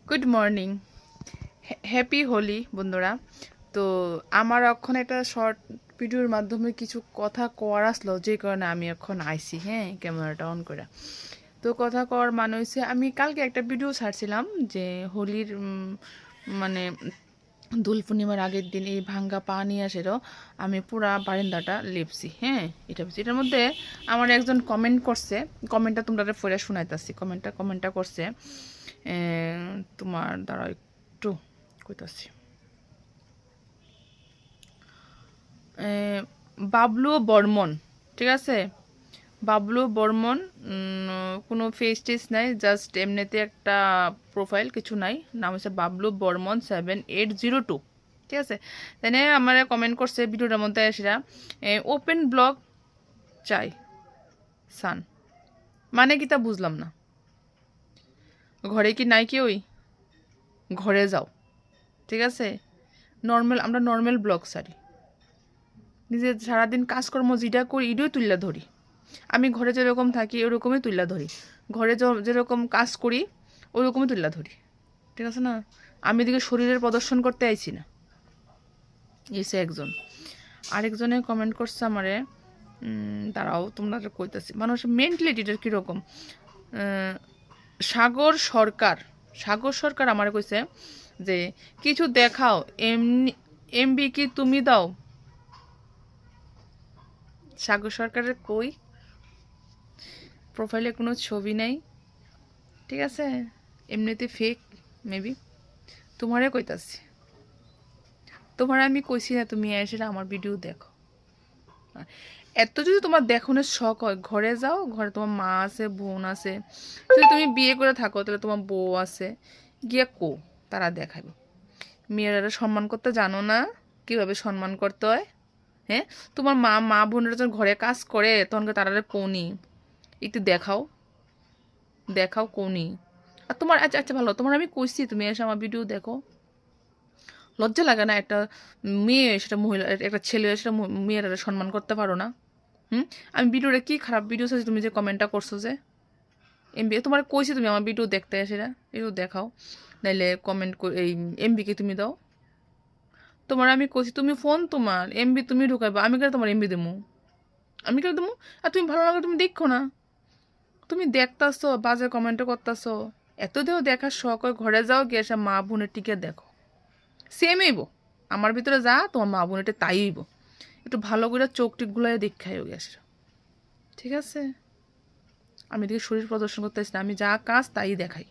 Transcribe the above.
Good morning, happy Holi বন্ধুরা। তো আমার এখন একটা শর্ট ভিডিওর মাধ্যমে কিছু কথা কওয়ার আসলো, যে কারণে আমি এখন আইছি। হ্যাঁ, ক্যামেরাটা অন করে। তো কথা কওয়ার মানে হয়েছে, আমি কালকে একটা ভিডিও ছাড়ছিলাম যে হোলির মানে দোল পূর্ণিমার আগের দিন এই ভাঙ্গা পা নিয়ে আসেরও আমি পুরা বারান্দাটা লেপছি। হ্যাঁ, এটার মধ্যে আমার একজন কমেন্ট করছে, কমেন্টটা তোমরা পড়ে শোনাইতাছি। কমেন্টটা করছে, তোমার দ্বারা একটু কইতাছি। বাবলু বর্মন, ঠিক আছে? বাবলু বর্মন, কোনো ফেস টেস নাই, জাস্ট এমনিতে একটা প্রোফাইল, কিছু নাই। নাম হচ্ছে বাবলু বর্মন 7802, ঠিক আছে? তাই আমার কমেন্ট করছে ভিডিওটার মধ্যে এসেরা, ওপেন ব্লগ চাই সান। মানে কি তা বুঝলাম না। ঘরে কি নাই কি? ওই ঘরে যাও, ঠিক আছে? আমরা নর্মাল ব্লগ সারি, নিজে সারাদিন কাজকর্ম যেটা করি এটাই তুললা ধরি। আমি ঘরে যেরকম থাকি ওরকমই তুললা ধরি, ঘরে যেরকম কাজ করি ওরকমই তুললা ধরি, ঠিক আছে না? আমি এদিকে শরীরের প্রদর্শন করতে আইছি না। এসে একজন, আরেকজনে কমেন্ট করছে আমারে, দাঁড়াও তোমরা কইতাছি। মানুষের মেন্টালিটিটা কীরকম। সাগর সরকার আমার কইছে যে কিছু দেখাও, এমবি কি তুমি দাও? সাগর সরকারের কই প্রোফাইলে কোনো ছবি নাই, ঠিক আছে? এমনিতে ফেক মেবি। তোমারে কইতাছি, তোমার আমি কইছি না তুমি এসে আমার ভিডিও দেখো। এত যদি তোমার দেখানোর শখ হয়, ঘরে যাও, ঘরে তোমার মা আছে, বোন আছে। যদি তুমি বিয়ে করে থাকো তাহলে তোমার বউ আছে, গিয়ে তারা দেখাবে। মেয়েরা সম্মান করতে জানো না? কিভাবে সম্মান করতে হয়? হ্যাঁ, তোমার মা বোনেরা যখন ঘরে কাজ করে তখন তারা কোনি একটু দেখাও কোনি। আর তোমার আচ্ছা আচ্ছা ভালো, তোমার আমি কইছি তুমি এসে আমার ভিডিও দেখো। লজ্জা লাগে না? একটা মেয়ে, সেটা মহিলা, একটা ছেলে, সেটা মেয়েরা সম্মান করতে পারো না? আমি ভিডিওটা কি খারাপ ভিডিও আছে তুমি যে কমেন্টটা করছো যে এমবি, তোমার কইছি তুমি আমার ভিডিও দেখতে আসে না, একটু দেখাও। নাইলে কমেন্ট এই এমবিকে তুমি দাও। তোমার আমি কইছি তুমি ফোন, তোমার এমবি তুমি ঢুকাইবা, আমি কেন তোমার এমবি দেবো? আমি কেন দেবো? আর তুমি ভালো লাগে তুমি দেখো না? তুমি দেখতাছো, বাজে কমেন্টও করতাছো। এত দেহ দেখার শখ হয়, ঘরে যাও, গিয়ে এসে মা বোনের টিকে দেখো। সেম হইব আমার ভিতরে যা তোমার মা বোনেরটা তাই হইব। একটু ভালো করে চোখ টিকগুলো দেখাইও গেছে, ঠিক আছে? আমি এদিকে শরীর প্রদর্শন করতে আসি না, আমি যা কাজ তাই দেখাই।